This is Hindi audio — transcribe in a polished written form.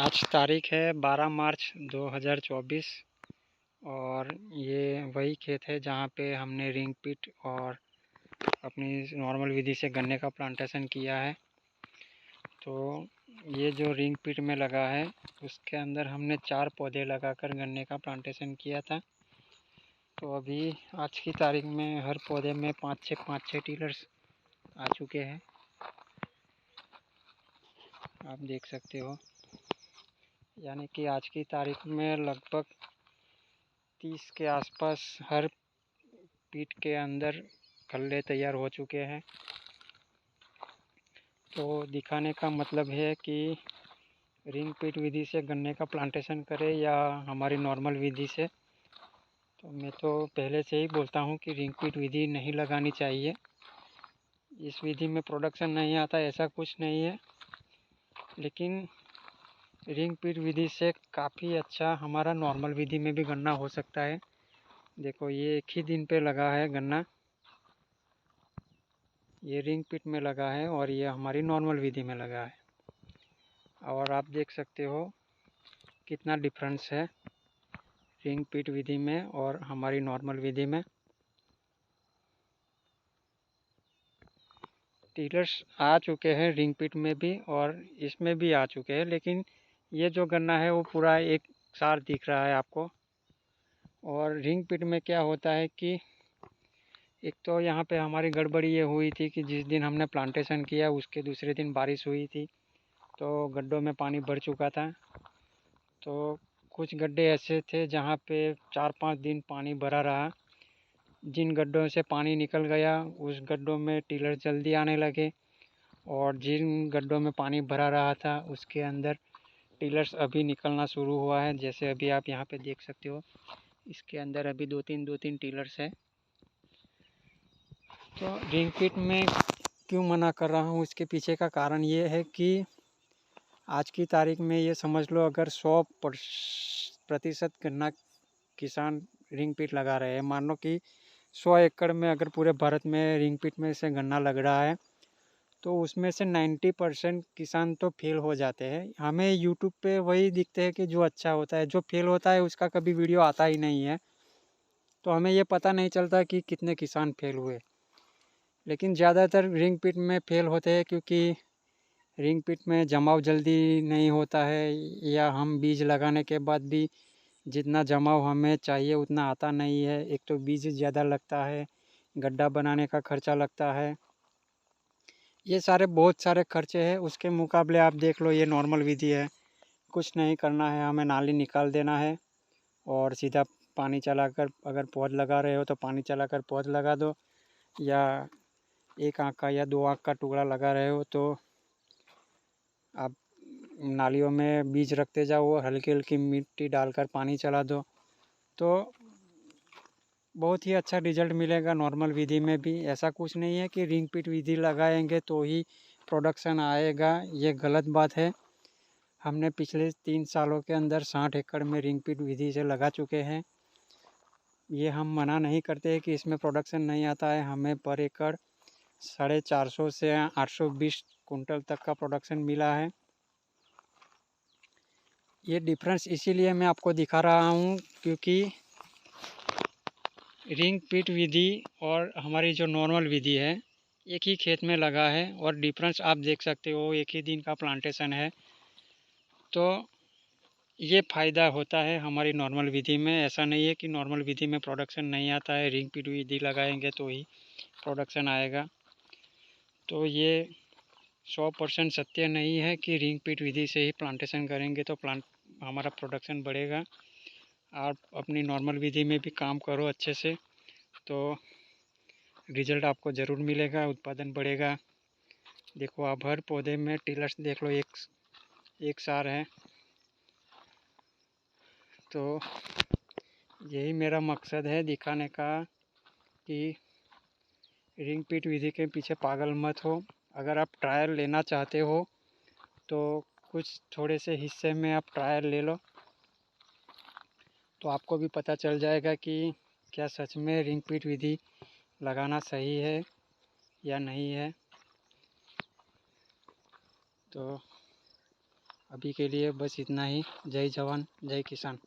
आज तारीख है 12 मार्च 2024 और ये वही खेत है जहाँ पे हमने रिंग पिट और अपनी नॉर्मल विधि से गन्ने का प्लांटेशन किया है। तो ये जो रिंग पिट में लगा है उसके अंदर हमने 4 पौधे लगाकर गन्ने का प्लांटेशन किया था। तो अभी आज की तारीख में हर पौधे में 5-6 टीलर्स आ चुके हैं, आप देख सकते हो। यानी कि आज की तारीख में लगभग 30 के आसपास हर पीट के अंदर कल्ले तैयार हो चुके हैं। तो दिखाने का मतलब है कि रिंग पीट विधि से गन्ने का प्लांटेशन करें या हमारी नॉर्मल विधि से। तो मैं तो पहले से ही बोलता हूँ कि रिंग पीट विधि नहीं लगानी चाहिए। इस विधि में प्रोडक्शन नहीं आता ऐसा कुछ नहीं है, लेकिन रिंग पीट विधि से काफ़ी अच्छा हमारा नॉर्मल विधि में भी गन्ना हो सकता है। देखो ये एक ही दिन पे लगा है गन्ना, ये रिंग पिट में लगा है और ये हमारी नॉर्मल विधि में लगा है। और आप देख सकते हो कितना डिफरेंस है रिंग पिट विधि में और हमारी नॉर्मल विधि में। टीलर्स आ चुके हैं रिंग पिट में भी और इसमें भी आ चुके हैं, लेकिन ये जो गन्ना है वो पूरा एक सार दिख रहा है आपको। और रिंग पिट में क्या होता है कि एक तो यहाँ पे हमारी गड़बड़ी ये हुई थी कि जिस दिन हमने प्लांटेशन किया उसके दूसरे दिन बारिश हुई थी, तो गड्ढों में पानी भर चुका था। तो कुछ गड्ढे ऐसे थे जहाँ पे 4-5 दिन पानी भरा रहा। जिन गड्ढों से पानी निकल गया उस गड्ढों में टीलर जल्दी आने लगे, और जिन गड्ढों में पानी भरा रहा था उसके अंदर टीलर्स अभी निकलना शुरू हुआ है। जैसे अभी आप यहाँ पे देख सकते हो, इसके अंदर अभी दो तीन टीलर्स है। तो रिंग पिट में क्यों मना कर रहा हूँ, इसके पीछे का कारण ये है कि आज की तारीख में ये समझ लो अगर 100% गन्ना किसान रिंग पिट लगा रहे हैं, मान लो कि 100 एकड़ में अगर पूरे भारत में रिंग पिट में से गन्ना लग रहा है, तो उसमें से 90% किसान तो फेल हो जाते हैं। हमें यूट्यूब पे वही दिखते हैं कि जो अच्छा होता है, जो फेल होता है उसका कभी वीडियो आता ही नहीं है। तो हमें ये पता नहीं चलता कि कितने किसान फेल हुए। लेकिन ज़्यादातर रिंग पिट में फेल होते हैं क्योंकि रिंग पिट में जमाव जल्दी नहीं होता है, या हम बीज लगाने के बाद भी जितना जमाव हमें चाहिए उतना आता नहीं है। एक तो बीज ज़्यादा लगता है, गड्ढा बनाने का खर्चा लगता है, ये सारे बहुत सारे खर्चे हैं। उसके मुकाबले आप देख लो ये नॉर्मल विधि है, कुछ नहीं करना है, हमें नाली निकाल देना है और सीधा पानी चलाकर, अगर पौध लगा रहे हो तो पानी चलाकर पौध लगा दो, या एक आँख का या 2 आँख का टुकड़ा लगा रहे हो तो आप नालियों में बीज रखते जाओ और हल्की हल्की मिट्टी डालकर पानी चला दो, तो बहुत ही अच्छा रिजल्ट मिलेगा नॉर्मल विधि में भी। ऐसा कुछ नहीं है कि रिंग पिट विधि लगाएंगे तो ही प्रोडक्शन आएगा, ये गलत बात है। हमने पिछले 3 सालों के अंदर 60 एकड़ में रिंग पिट विधि से लगा चुके हैं। ये हम मना नहीं करते कि इसमें प्रोडक्शन नहीं आता है, हमें पर एकड़ 450 से 820 कुंटल तक का प्रोडक्शन मिला है। ये डिफरेंस इसीलिए मैं आपको दिखा रहा हूँ क्योंकि रिंग पिट विधि और हमारी जो नॉर्मल विधि है एक ही खेत में लगा है, और डिफरेंस आप देख सकते हो, एक ही दिन का प्लांटेशन है। तो ये फ़ायदा होता है हमारी नॉर्मल विधि में। ऐसा नहीं है कि नॉर्मल विधि में प्रोडक्शन नहीं आता है, रिंग पिट विधि लगाएंगे तो ही प्रोडक्शन आएगा। तो ये 100% सत्य नहीं है कि रिंग पिट विधि से ही प्लांटेशन करेंगे तो हमारा प्रोडक्शन बढ़ेगा। आप अपनी नॉर्मल विधि में भी काम करो अच्छे से, तो रिज़ल्ट आपको ज़रूर मिलेगा, उत्पादन बढ़ेगा। देखो आप हर पौधे में टिलर्स देख लो, एक सार है। तो यही मेरा मकसद है दिखाने का कि रिंग पिट विधि के पीछे पागल मत हो। अगर आप ट्रायल लेना चाहते हो तो कुछ थोड़े से हिस्से में आप ट्रायल ले लो, तो आपको भी पता चल जाएगा कि क्या सच में रिंग पिट विधि लगाना सही है या नहीं है। तो अभी के लिए बस इतना ही। जय जवान जय किसान।